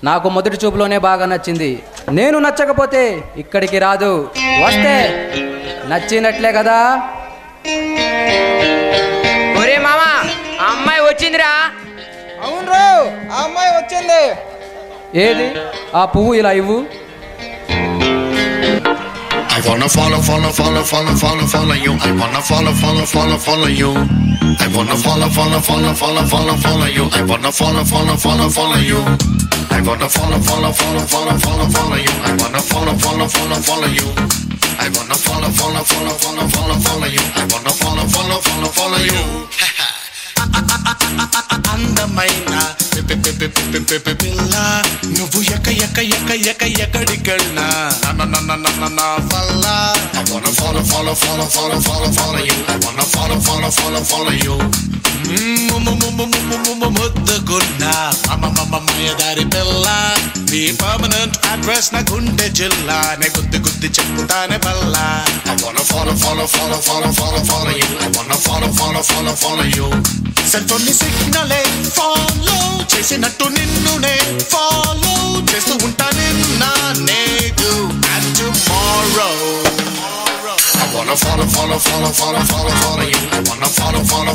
నాకు మొదటి చూపులోనే బాగా నచ్చింది. నేను నచ్చకపోతే ఇక్కడికి రాదు, వస్తే నచ్చినట్లే కదా. ఒరే మామా, ఆ అమ్మాయి వచ్చిందిరా. అవును, ఆ అమ్మాయి వచ్చింది. ఏది ఆ పువ్వు, ఇలా ఇవ్వు. I wanna follow you. I wanna follow you. I wanna follow you. I wanna follow you. I wanna follow you. I wanna follow you. I wanna follow you. I wanna follow you. అందమైన పిల్ల నువ్వు ఎక్కడికెళ్ళినా నా వల్ల I wanna follow you. I wanna follow you. ముద్దుగున్నా మాయదారి పిల్ల నీ permanent address నా గుండె జిల్లా నే గుద్ది చెప్తానే బల్ల I wanna follow you. I wanna follow you. సెల్ఫోన్ని సిగ్నలే ఫాలో చేసినట్టు నిన్నునే ఫాలో చేస్తూ ఉంటా నిన్న నేడు and tomorrow. I wanna follow you. I wanna follow you. I wanna follow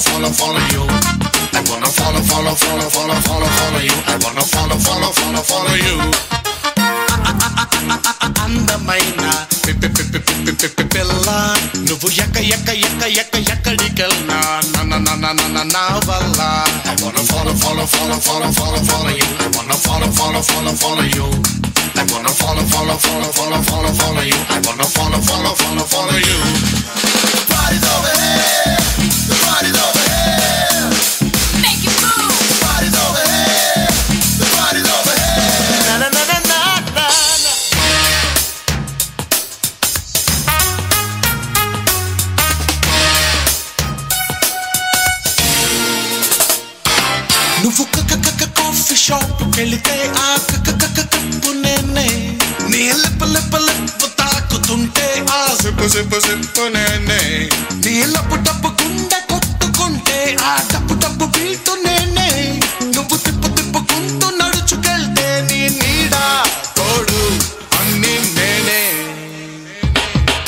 you. I wanna follow you. అందమైన పిల్ల నువ్వు ఎక్కడికెళ్ళినా నా వల్ల I wanna follow you. I wanna follow you. I wanna follow you. I wanna follow you. Party's over here. The party's over here. Make it move. Party's over here. The party's over here. Na na na na na na. నువ్వు coffee shop కెళితే ఆ cup నేనే నీ lip తాకుతుంటే ఆ sip నేనే నీ టప్పు గుండె కొట్టుకుంటే ఆ టప్పు బీటు నేనే నువ్వు తిప్పుకుంటూ నడుచుకెళ్తే నీ నీడా తోడు అన్ని నేనే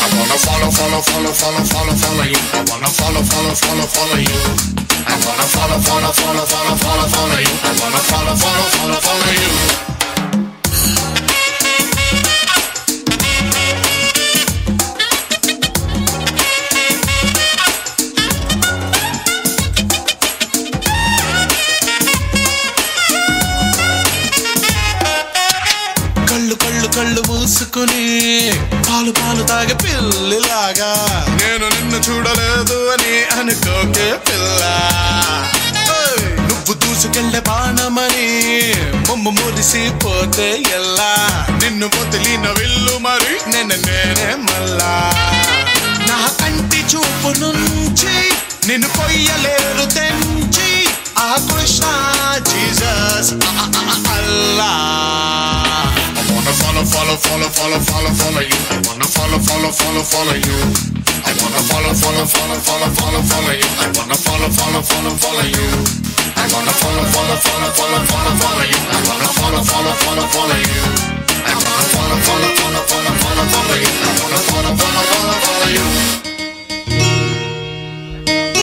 I wanna follow you. I wanna follow you. I wanna follow you. I wanna follow you. కళ్ళు మూసుకుని పాలు తాగే పిల్లిలాగా నేను నిన్ను చూడలేదు అని అనుకోకే పిల్ల నువ్వు దూసుకెళ్ళే బాణమని మురిసిపోతే ఎల్లా నిన్ను వదిలిన విల్లు మరి నేనే మళ్ళా నా కంటి చూపు నుంచి నిన్ను కొయ్యలేరు తెంచి ఆ Krishna Jesus Allah I wanna follow you. I wanna follow you. I wanna follow you. I wanna follow you. I wanna follow you. I wanna follow you. I wanna follow you. I wanna follow you. I wanna follow you.